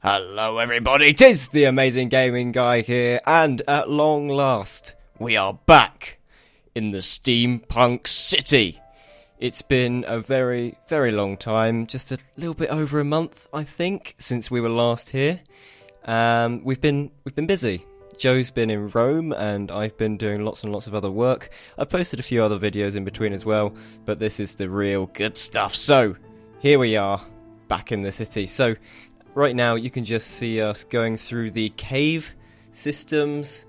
Hello everybody, 'tis the Amazing Gaming Guy here, and at long last, we are back in the Steampunk City. It's been a very, very long time, just a little bit over a month, I think, since we were last here. We've been busy. Joe's been in Rome, and I've been doing lots and lots of other work. I've posted a few other videos in between as well, but this is the real good stuff. So, here we are, back in the city. So, right now, you can just see us going through the cave systems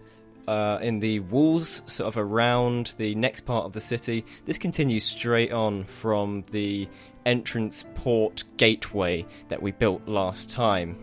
in the walls, sort of around the next part of the city. This continues straight on from the entrance port gateway that we built last time.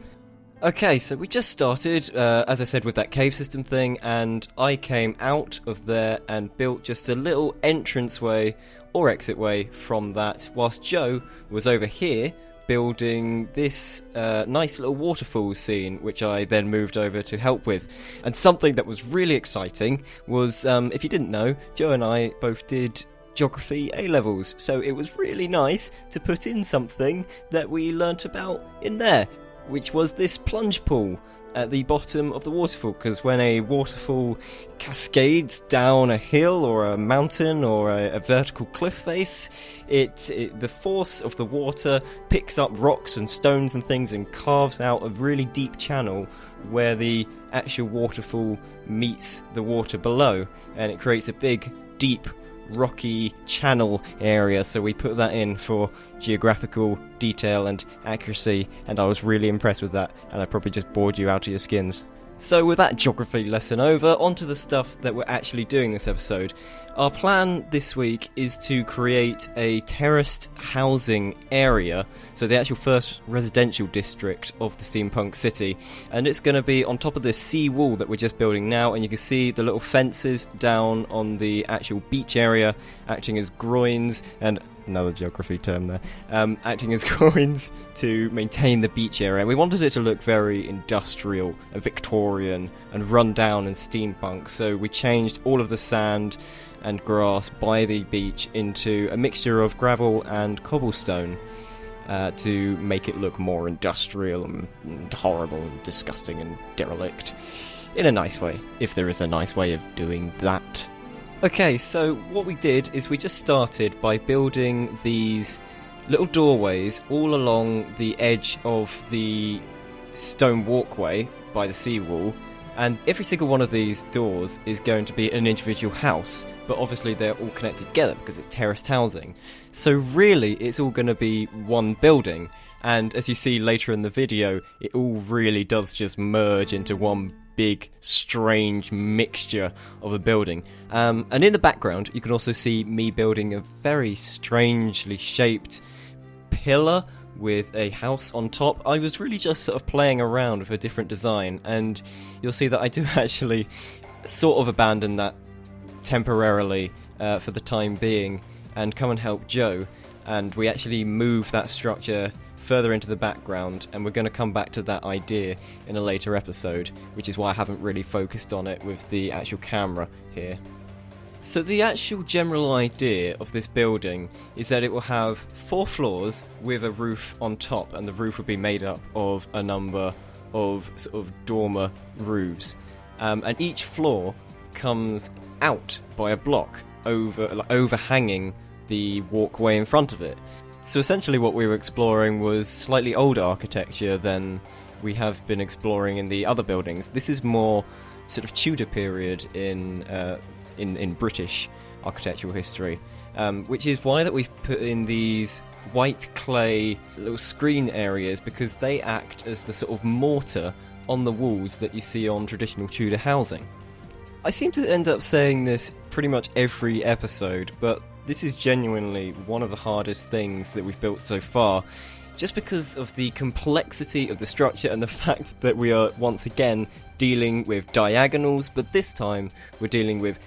Okay, so we just started, as I said, with that cave system thing, and I came out of there and built just a little entranceway or exitway from that, whilst Joe was over here building this nice little waterfall scene, which I then moved over to help with. And something that was really exciting was, if you didn't know, Joe and I both did Geography A-levels, so it was really nice to put in something that we learnt about in there, which was this plunge pool at the bottom of the waterfall, because when a waterfall cascades down a hill or a mountain or a vertical cliff face, the force of the water picks up rocks and stones and things and carves out a really deep channel where the actual waterfall meets the water below, and it creates a big, deep, rocky channel area. So we put that in for geographical detail and accuracy, and I was really impressed with that, and I probably just bored you out of your skins. So with that geography lesson over, onto the stuff that we're actually doing this episode. Our plan this week is to create a terraced housing area, so the actual first residential district of the Steampunk City, and it's going to be on top of this sea wall that we're just building now, and you can see the little fences down on the actual beach area acting as groins, and another geography term there, acting as groins to maintain the beach area. We wanted it to look very industrial and Victorian and run down and steampunk, so we changed all of the sand and grass by the beach into a mixture of gravel and cobblestone to make it look more industrial and horrible and disgusting and derelict, in a nice way, if there is a nice way of doing that. Okay, so what we did is we just started by building these little doorways all along the edge of the stone walkway by the seawall, and every single one of these doors is going to be an individual house, but obviously they're all connected together because it's terraced housing. So really, it's all going to be one building, and as you see later in the video, it all really does just merge into one big, strange mixture of a building. And in the background, you can also see me building a very strangely shaped pillar with a house on top. I was really just sort of playing around with a different design, and you'll see that I do actually sort of abandon that temporarily for the time being and come and help Joe, and we actually move that structure further into the background, and we're going to come back to that idea in a later episode, which is why I haven't really focused on it with the actual camera here. So the actual general idea of this building is that it will have 4 floors with a roof on top, and the roof will be made up of a number of sort of dormer roofs, and each floor comes out by a block overhanging the walkway in front of it. So essentially what we were exploring was slightly older architecture than we have been exploring in the other buildings. This is more sort of Tudor period in British architectural history, which is why that we've put in these white clay little screen areas, because they act as the sort of mortar on the walls that you see on traditional Tudor housing. I seem to end up saying this pretty much every episode, but this is genuinely one of the hardest things that we've built so far, just because of the complexity of the structure and the fact that we are once again dealing with diagonals, but this time we're dealing with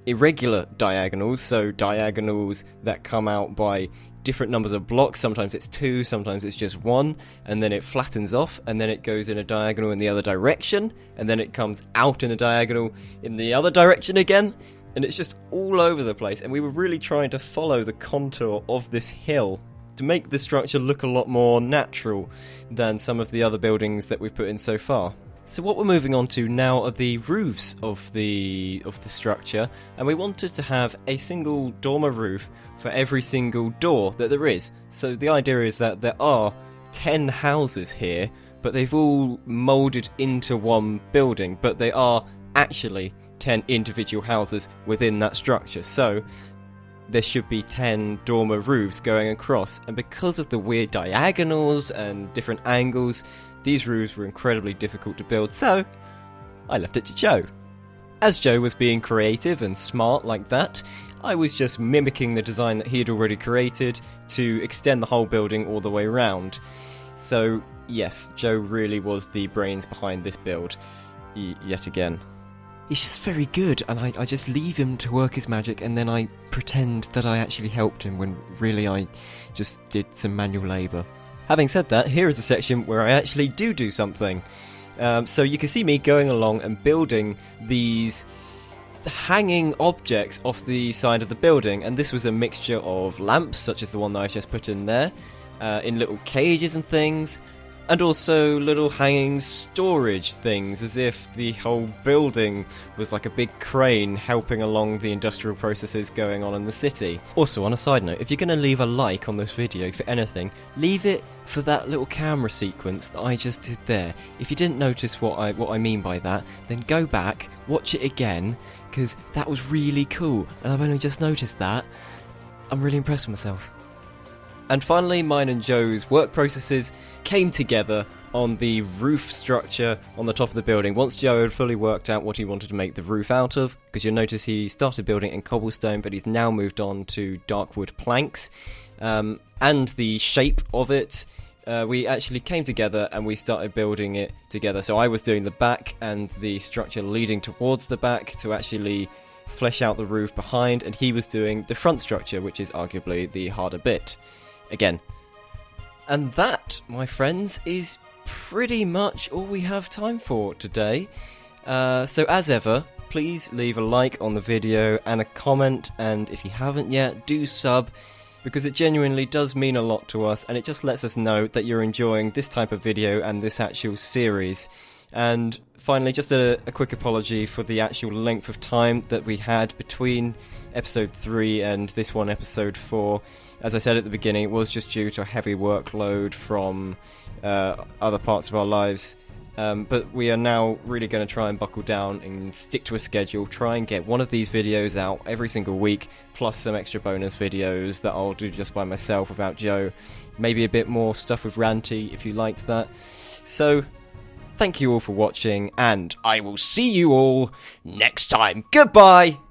irregular diagonals, so diagonals that come out by different numbers of blocks. Sometimes it's 2, sometimes it's just 1, and then it flattens off, and then it goes in a diagonal in the other direction, and then it comes out in a diagonal in the other direction again, and it's just all over the place. And we were really trying to follow the contour of this hill to make the structure look a lot more natural than some of the other buildings that we've put in so far. So what we're moving on to now are the roofs of the structure, and we wanted to have a single dormer roof for every single door that there is. So the idea is that there are 10 houses here, but they've all moulded into one building, but they are actually 10 individual houses within that structure. So there should be 10 dormer roofs going across, and because of the weird diagonals and different angles, these roofs were incredibly difficult to build, so I left it to Joe. As Joe was being creative and smart like that, I was just mimicking the design that he had already created to extend the whole building all the way around. So yes, Joe really was the brains behind this build, yet again. He's just very good, and I just leave him to work his magic, and then I pretend that I actually helped him when really I just did some manual labour. Having said that, here is a section where I actually do something. So you can see me going along and building these hanging objects off the side of the building, and this was a mixture of lamps, such as the one that I just put in there, in little cages and things, and also little hanging storage things, as if the whole building was like a big crane helping along the industrial processes going on in the city. Also, on a side note, if you're going to leave a like on this video for anything, leave it for that little camera sequence that I just did there. If you didn't notice what I mean by that, then go back, watch it again, because that was really cool, and I've only just noticed that. I'm really impressed with myself. And finally, mine and Joe's work processes came together on the roof structure on the top of the building. Once Joe had fully worked out what he wanted to make the roof out of, because you'll notice he started building in cobblestone, but he's now moved on to dark wood planks, and the shape of it, we actually came together and we started building it together. So I was doing the back and the structure leading towards the back to actually flesh out the roof behind, and he was doing the front structure, which is arguably the harder bit. Again. And that, my friends, is pretty much all we have time for today. So as ever, please leave a like on the video and a comment, and if you haven't yet, do sub, because it genuinely does mean a lot to us, and it just lets us know that you're enjoying this type of video and this actual series. And finally, just a quick apology for the actual length of time that we had between episode 3 and this one, episode 4. As I said at the beginning, it was just due to a heavy workload from other parts of our lives. But we are now really going to try and buckle down and stick to a schedule, try and get one of these videos out every single week, plus some extra bonus videos that I'll do just by myself without Joe. Maybe a bit more stuff with Ranty if you liked that. So, thank you all for watching, and I will see you all next time. Goodbye!